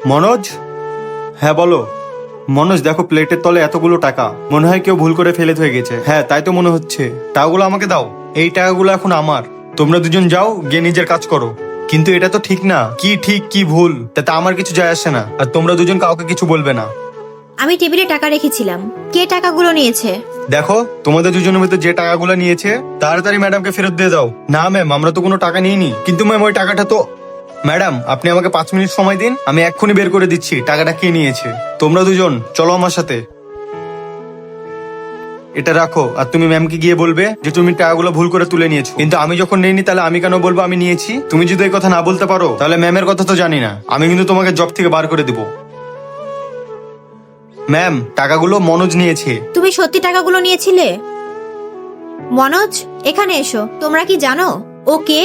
মনোজ, হ্যাঁ বলো। মনোজ দেখো, প্লেটের তলে এতগুলো টাকা, মনে হয় কেউ ভুল করে ফেলে হয়ে গেছে। হ্যাঁ তাই তো মনে হচ্ছে। টাকাগুলো আমাকে দাও, এই টাকাগুলো এখন আমার। তোমরা দুজন যাও গিয়ে নিজের কাজ করো। কিন্তু এটা তো ঠিক না, কি ঠিক কি ভুল তাতে আমার কিছু যায় আসে না, আর তোমরা দুজন কাউকে কিছু বলবে না। আমি টেবিলে টাকা রেখেছিলাম, কে টাকাগুলো নিয়েছে? দেখো, তোমাদের দুজনের মধ্যে যে টাকাগুলো নিয়েছে তাড়াতাড়ি ম্যাডামকে ফেরত দিয়ে দাও। না ম্যাম, আমরা তো কোনো টাকা নিইনি। কিন্তু ম্যাম ওই টাকাটা তো। ম্যাডাম আপনি আমাকে 5 মিনিট সময় দিন, আমি এক্ষুনি বের করে দিচ্ছি টাকাটা কে নিয়েছে। তোমরা দুজন চলো আমার সাথে। এটা রাখো, আর তুমি ম্যামকে গিয়ে বলবে যে তুমি টাকাগুলো ভুল করে তুলে নিয়েছো। কিন্তু আমি যখন নেইনি তাহলে আমি কেন বলবো আমি নিয়েছি? তুমি যদি এই কথা না বলতে পারো তাহলে ম্যামের কথা তো জানি না, আমি কিন্তু তোমাকে জব থেকে বার করে দিব। ম্যাম টাকাগুলো মনোজ নিয়েছে। তুমি সত্যি টাকাগুলো নিয়েছিলে? মনোজ, এখানে এসো। তোমরা কি জানো ও কে?